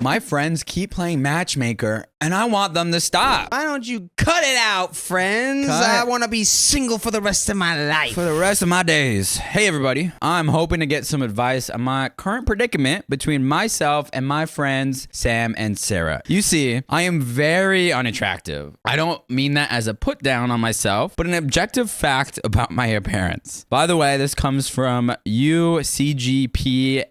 My friends keep playing Matchmaker, and I want them to stop. Why don't you cut it out, friends? Cut. I want to be single for the rest of my life. For the rest of my days. Hey, everybody. I'm hoping to get some advice on my current predicament between myself and my friends, Sam and Sarah. You see, I am very unattractive. I don't mean that as a put down on myself, but an objective fact about my appearance. By the way, this comes from UCGPMEI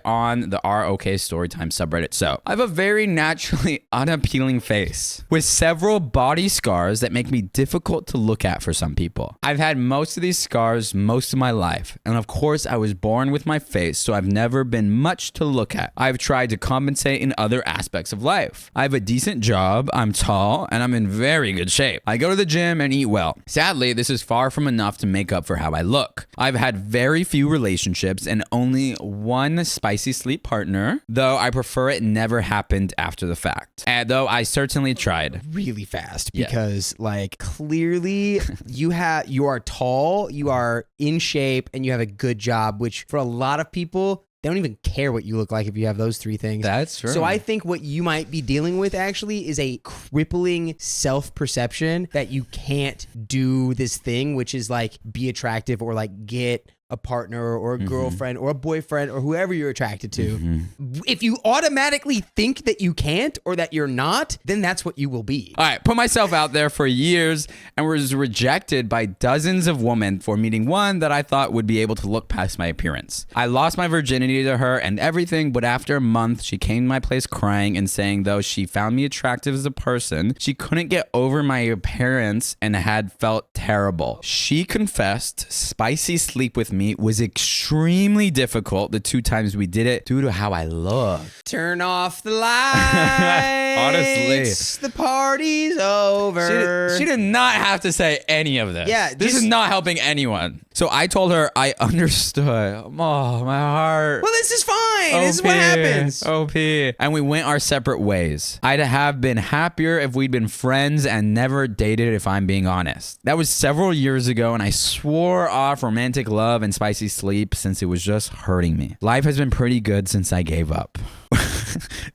on the ROK Storytime subreddit. So, I have a very naturally unappealing face with several body scars that make me difficult to look at for some people. I've had most of these scars most of my life, and of course I was born with my face, so I've never been much to look at. I've tried to compensate in other aspects of life. I have a decent job, I'm tall, and I'm in very good shape. I go to the gym and eat well. Sadly, this is far from enough to make up for how I look. I've had very few relationships and only one spicy sleep partner, though I prefer it never happened after the fact. And though I certainly tried. Really fast because like clearly you are tall, you are in shape, and you have a good job, which for a lot of people, they don't even care what you look like if you have those three things. That's true. So I think what you might be dealing with actually is a crippling self-perception that you can't do this thing, which is like be attractive or like get a partner or a girlfriend or a boyfriend or whoever you're attracted to. If you automatically think that you can't or that you're not, then that's what you will be. All right, put myself out there for years and was rejected by dozens of women for meeting one that I thought would be able to look past my appearance. I lost my virginity to her and everything, but after a month, she came to my place crying and saying though she found me attractive as a person, she couldn't get over my appearance and had felt terrible. She confessed spicy sleep with me was extremely difficult the 2 times we did it due to how I look. Turn off the lights. Honestly. The party's over. She did not have to say any of this. Yeah, this is not helping anyone. So I told her I understood. Oh, my heart. Well, this is fine. This is what happens. OP. And we went our separate ways. I'd have been happier if we'd been friends and never dated, if I'm being honest. That was several years ago, and I swore off romantic love and spicy sleep since it was just hurting me. Life has been pretty good since I gave up.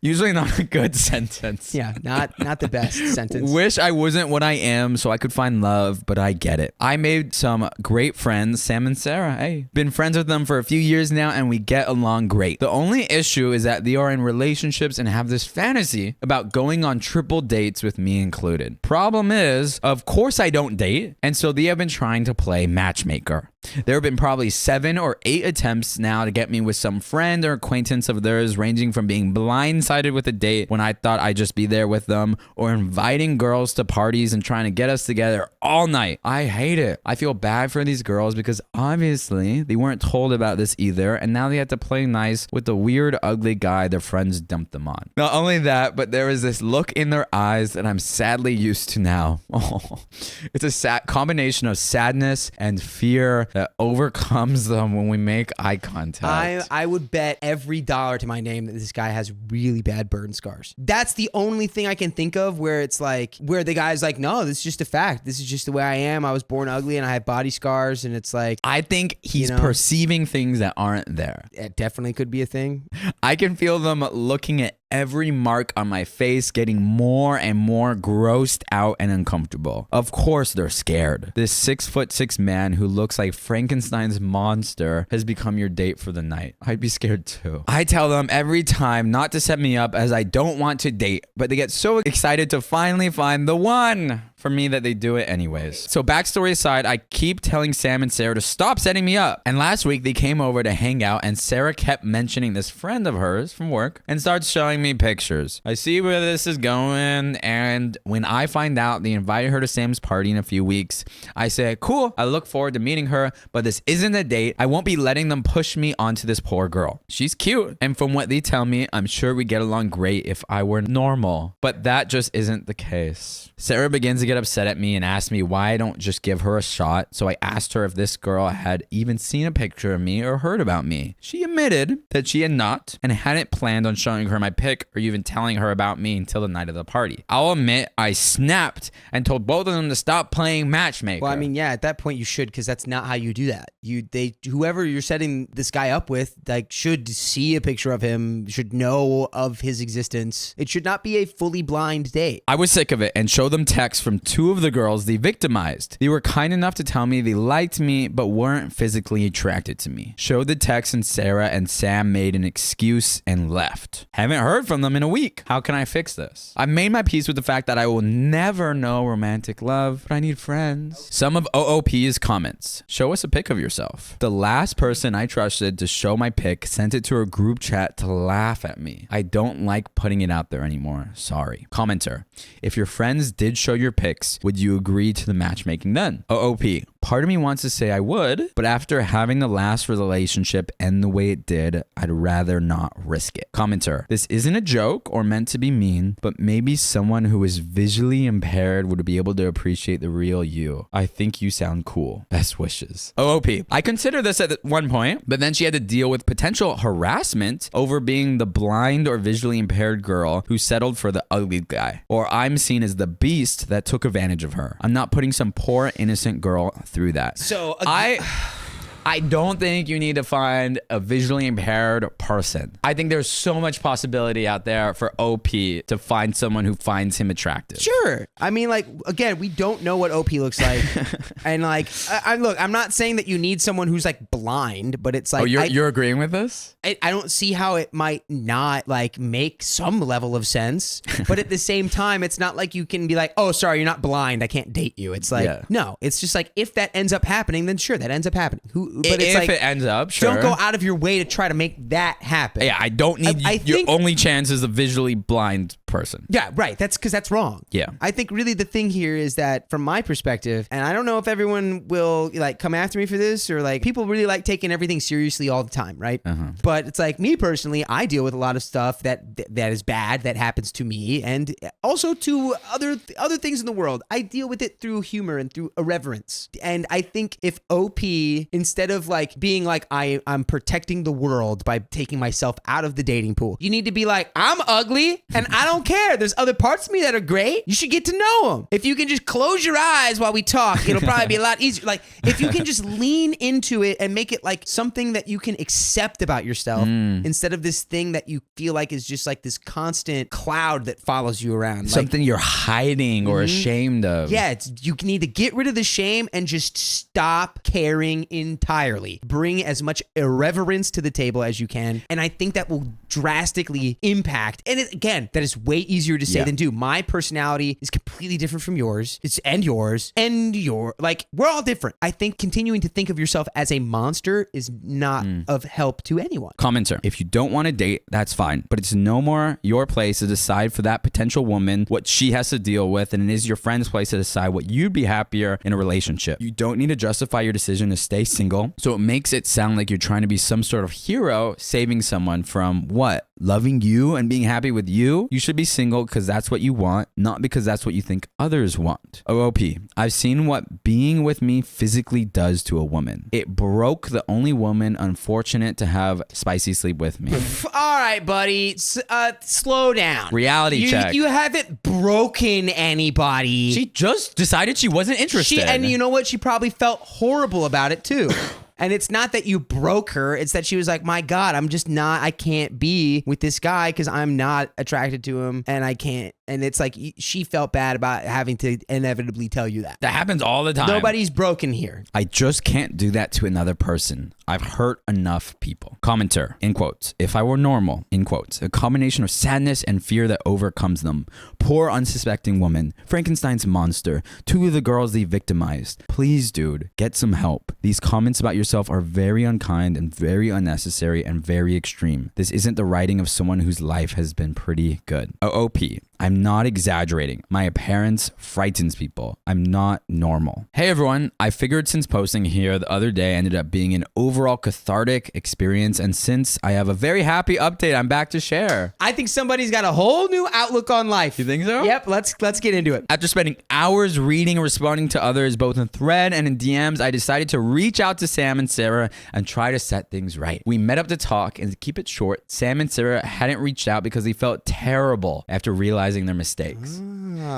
Usually not a good sentence. Yeah, not the best sentence. Wish I wasn't what I am so I could find love, but I get it. I made some great friends, Sam and Sarah. Hey, been friends with them for a few years now and we get along great. The only issue is that they are in relationships and have this fantasy about going on triple dates with me included. Problem is, of course I don't date, and so they have been trying to play matchmaker. There have been probably 7 or 8 attempts now to get me with some friend or acquaintance of theirs, ranging from being blindsided with a date when I thought I'd just be there with them, or inviting girls to parties and trying to get us together all night. I hate it. I feel bad for these girls because obviously they weren't told about this either, and now they have to play nice with the weird, ugly guy their friends dumped them on. Not only that, but there is this look in their eyes that I'm sadly used to now. Oh, it's a sad combination of sadness and fear that overcomes them when we make eye contact. I would bet every dollar to my name that this guy has really bad burn scars. That's the only thing I can think of where it's like, where the guy's like, no, this is just a fact. This is just the way I am. I was born ugly and I have body scars, and it's like, I think he's perceiving things that aren't there. It definitely could be a thing. I can feel them looking at every mark on my face, getting more and more grossed out and uncomfortable. Of course they're scared. This 6'6" man who looks like Frankenstein's monster has become your date for the night. I'd be scared too. I tell them every time not to set me up as I don't want to date, but they get so excited to finally find the one for me that they do it anyways. So backstory aside, I keep telling Sam and Sarah to stop setting me up. And last week they came over to hang out and Sarah kept mentioning this friend of hers from work and starts showing me pictures. I see where this is going, and when I find out they invited her to Sam's party in a few weeks, I say, cool, I look forward to meeting her, but this isn't a date. I won't be letting them push me onto this poor girl. She's cute, and from what they tell me, I'm sure we get along great if I were normal, but that just isn't the case. Sarah begins to get get upset at me and asked me why I don't just give her a shot. So I asked her if this girl had even seen a picture of me or heard about me. She admitted that she had not and hadn't planned on showing her my pic or even telling her about me until the night of the party. I'll admit I snapped and told both of them to stop playing matchmaker. Well, I mean, yeah, at that point you should, because that's not how you do that. Whoever you're setting this guy up with, like, should see a picture of him, should know of his existence. It should not be a fully blind date. I was sick of it and showed them texts from two of the girls they victimized. They were kind enough to tell me they liked me but weren't physically attracted to me. Showed the text and Sarah and Sam made an excuse and left. Haven't heard from them in a week. How can I fix this? I made my peace with the fact that I will never know romantic love, but I need friends. Some of OOP's comments. Show us a pic of yourself. The last person I trusted to show my pic sent it to a group chat to laugh at me. I don't like putting it out there anymore. Sorry. Commenter. If your friends did show your pics, would you agree to the matchmaking then? OOP. Part of me wants to say I would, but after having the last relationship end the way it did, I'd rather not risk it. Commenter. This isn't a joke or meant to be mean, but maybe someone who is visually impaired would be able to appreciate the real you. I think you sound cool. Best wishes. OOP. I considered this at one point, but then she had to deal with potential harassment over being the blind or visually impaired girl who settled for the ugly guy. Or I'm seen as the beast that took advantage of her. I'm not putting some poor innocent girl through that. So I don't think you need to find a visually impaired person. I think there's so much possibility out there for OP to find someone who finds him attractive. Sure. I mean, like, again, we don't know what OP looks like. And like, look, I'm not saying that you need someone who's like blind, but it's like, oh, you're agreeing with this? I don't see how it might not like make some level of sense. But at the same time, it's not like you can be like, oh, sorry, you're not blind, I can't date you. It's like, no, it's just like, if that ends up happening, then sure, that ends up happening. But it's if like, it ends up, sure. Don't go out of your way to try to make that happen. Yeah, I don't need your only chance is a visually blind person. Yeah, right. That's because that's wrong. Yeah. I think really the thing here is that from my perspective, and I don't know if everyone will like come after me for this, or like people really like taking everything seriously all the time, right? But it's like me personally, I deal with a lot of stuff that is bad that happens to me, and also to other things in the world. I deal with it through humor and through irreverence. And I think if OP, instead of like being like I'm protecting the world by taking myself out of the dating pool, you need to be like, I'm ugly and I don't care. There's other parts of me that are great. You should get to know them. If you can just close your eyes while we talk, it'll probably be a lot easier. Like if you can just lean into it and make it like something that you can accept about yourself instead of this thing that you feel like is just like this constant cloud that follows you around. Something you're hiding or ashamed of. Yeah, you need to get rid of the shame and just stop caring entirely. Bring as much irreverence to the table as you can. And I think that will drastically impact. And again, that is way easier to say than do. My personality is completely different from yours. Like, we're all different. I think continuing to think of yourself as a monster is not of help to anyone. Commenter. If you don't want to date, that's fine. But it's no more your place to decide for that potential woman what she has to deal with, and it is your friend's place to decide what you'd be happier in a relationship. You don't need to justify your decision to stay single, so it makes it sound like you're trying to be some sort of hero saving someone from what? Loving you and being happy with you? You should be single because that's what you want, not because that's what you think others want. OOP. I've seen what being with me physically does to a woman. It broke the only woman unfortunate to have spicy sleep with me. All right, buddy. Slow down. Reality check. You haven't broken anybody. She just decided she wasn't interested. And you know what? She probably felt horrible about it too. And it's not that you broke her. It's that she was like, my God, I can't be with this guy because I'm not attracted to him and I can't. And it's like she felt bad about having to inevitably tell you that. That happens all the time. Nobody's broken here. I just can't do that to another person. I've hurt enough people. Commenter, in quotes, if I were normal, in quotes, a combination of sadness and fear that overcomes them. Poor unsuspecting woman, Frankenstein's monster, two of the girls they victimized. Please, dude, get some help. These comments about yourself are very unkind and very unnecessary and very extreme. This isn't the writing of someone whose life has been pretty good. OOP, I'm not exaggerating. My appearance frightens people. I'm not normal. Hey everyone, I figured since posting here the other day ended up being an overall cathartic experience, and since I have a very happy update, I'm back to share. I think somebody's got a whole new outlook on life. You think so? Yep, let's get into it. After spending hours reading and responding to others, both in thread and in DMs, I decided to reach out to Sam and Sarah and try to set things right. We met up to talk, and to keep it short, Sam and Sarah hadn't reached out because they felt terrible after realizing their mistakes.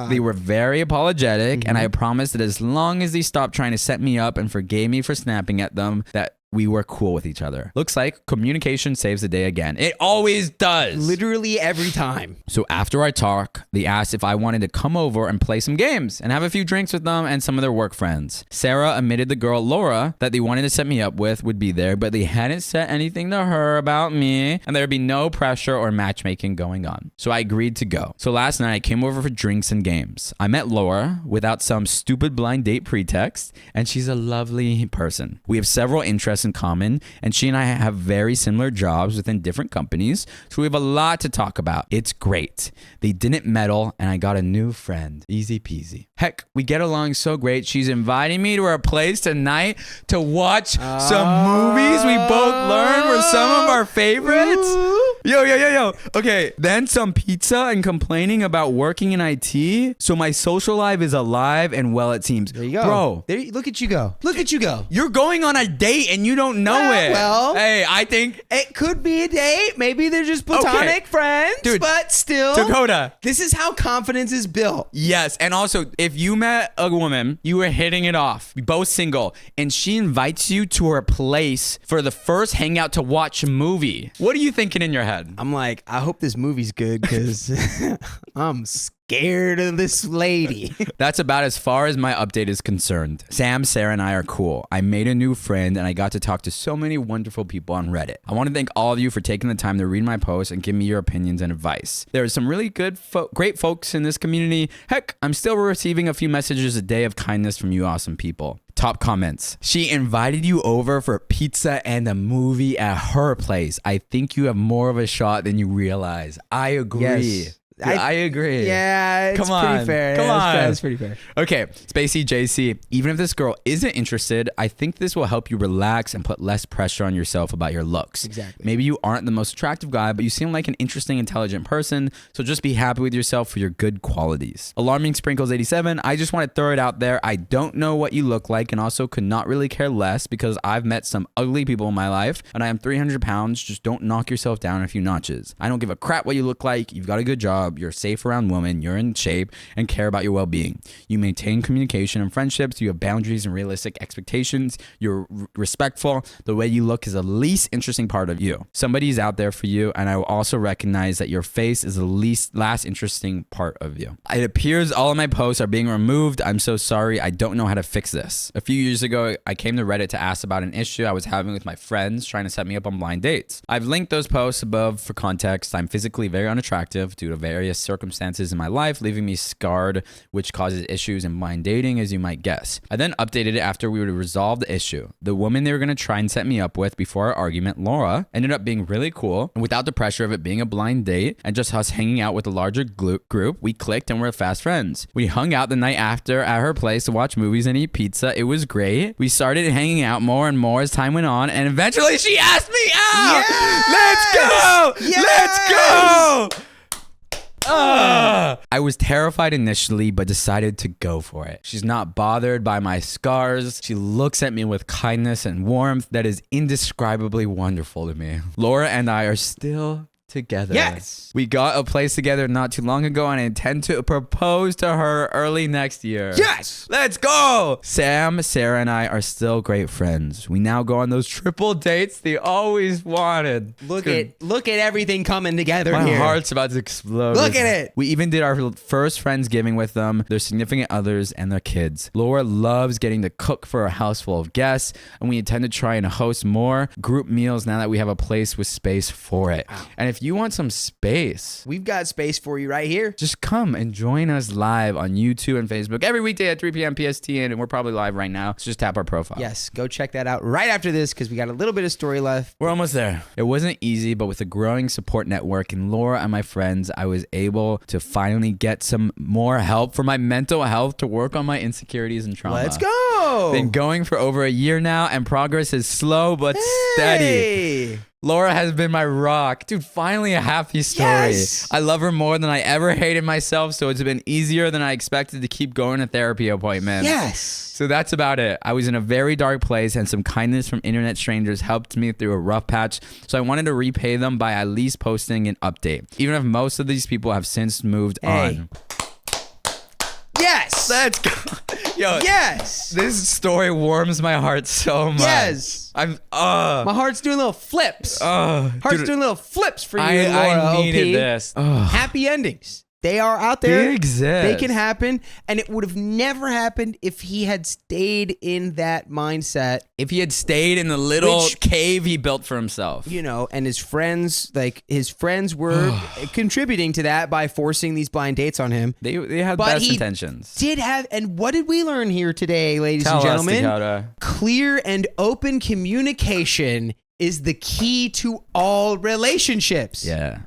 They were very apologetic, and I promised that as long as they stopped trying to set me up and forgave me for snapping at them, that we were cool with each other. Looks like communication saves the day again. It always does. Literally every time. So after our talk, they asked if I wanted to come over and play some games and have a few drinks with them and some of their work friends. Sarah admitted the girl Laura that they wanted to set me up with would be there, but they hadn't said anything to her about me, and there'd be no pressure or matchmaking going on. So I agreed to go. So last night I came over for drinks and games. I met Laura without some stupid blind date pretext, and she's a lovely person. We have several interests in common, and she and I have very similar jobs within different companies, so we have a lot to talk about. It's great. They didn't meddle, and I got a new friend. Easy peasy. Heck, we get along so great. She's inviting me to her place tonight to watch some movies we both learned were some of our favorites. Yo. Okay, then some pizza and complaining about working in IT. So my social life is alive and well, it seems. There you go. Bro. Look at you go. Look at you go. You're going on a date and you don't know it. Well, hey, I think it could be a date. Maybe they're just platonic friends. Dude, but still. Dakota. This is how confidence is built. Yes. And also, if you met a woman, you were hitting it off, both single, and she invites you to her place for the first hangout to watch a movie, what are you thinking in your head? I'm like, I hope this movie's good because I'm scared of this lady. That's about as far as my update is concerned. Sam, Sarah, and I are cool. I made a new friend, and I got to talk to so many wonderful people on Reddit. I want to thank all of you for taking the time to read my posts and give me your opinions and advice. There are some really good, great folks in this community. Heck, I'm still receiving a few messages a day of kindness from you awesome people. Top comments. She invited you over for pizza and a movie at her place. I think you have more of a shot than you realize. I agree. Yes. I agree. Yeah, it's Come on. pretty fair. Come on. That's pretty fair. Okay, Spacey JC. Even if this girl isn't interested, I think this will help you relax and put less pressure on yourself about your looks. Exactly. Maybe you aren't the most attractive guy, but you seem like an interesting, intelligent person, so just be happy with yourself for your good qualities. Alarming Sprinkles 87. I just want to throw it out there. I don't know what you look like and also could not really care less because I've met some ugly people in my life and I am 300 pounds. Just don't knock yourself down a few notches. I don't give a crap what you look like. You've got a good job. You're safe around women, you're in shape, and care about your well-being. You maintain communication and friendships, you have boundaries and realistic expectations, you're respectful. The way you look is the least interesting part of you. Somebody's out there for you, and I will also recognize that your face is the last interesting part of you. It appears all of my posts are being removed. I'm so sorry. I don't know how to fix this. A few years ago, I came to Reddit to ask about an issue I was having with my friends trying to set me up on blind dates. I've linked those posts above for context. I'm physically very unattractive due to various circumstances in my life, leaving me scarred, which causes issues in blind dating, as you might guess. I then updated it after we would resolve the issue. The woman they were going to try and set me up with before our argument, Laura, ended up being really cool, and without the pressure of it being a blind date and just us hanging out with a larger group, we clicked and we're fast friends. We hung out the night after at her place to watch movies and eat pizza. It was great. We started hanging out more and more as time went on, and eventually she asked me out! Yes! Let's go! Yes! Let's go! I was terrified initially, but decided to go for it. She's not bothered by my scars. She looks at me with kindness and warmth that is indescribably wonderful to me. Laura and I are still together. Yes. We got a place together not too long ago and I intend to propose to her early next year. Yes. Let's go. Sam, Sarah, and I are still great friends. We now go on those triple dates they always wanted. Look at everything coming together My here. heart's about to explode. Look at it. We even did our first Friendsgiving with them, their significant others, and their kids. Laura loves getting to cook for a house full of guests, and we intend to try and host more group meals now that we have a place with space for it. And if if you want some space, We've got space for you right here. just come and join us live on YouTube and Facebook every weekday at 3 p.m. PST, and we're probably live right now. So just tap our profile. Yes, go check that out right after this because we got a little bit of story left. We're almost there. It wasn't easy, but with a growing support network and Laura and my friends, I was able to finally get some more help for my mental health to work on my insecurities and trauma. Let's go. Been going for over a year now, and progress is slow but steady. Hey. Laura has been my rock. Dude, finally a happy story. Yes. I love her more than I ever hated myself, so it's been easier than I expected to keep going to therapy appointments. Yes. So that's about it. I was in a very dark place, and some kindness from internet strangers helped me through a rough patch, so I wanted to repay them by at least posting an update, even if most of these people have since moved on. Yes. Let's go. Yo, Yes. this story warms my heart so much. Yes. I'm, My heart's doing little flips. Heart's dude, doing little flips for you, Laura. I needed OP. this. Happy endings. They are out there. They exist. They can happen. And it would have never happened if he had stayed in that mindset, If he had stayed in the little Which- cave he built for himself. you know, and his friends were contributing to that by forcing these blind dates on him. They had But best he intentions. Did have, and what did we learn here today, ladies Tell and gentlemen? us, Dakota. Clear and open communication is the key to all relationships. Yeah.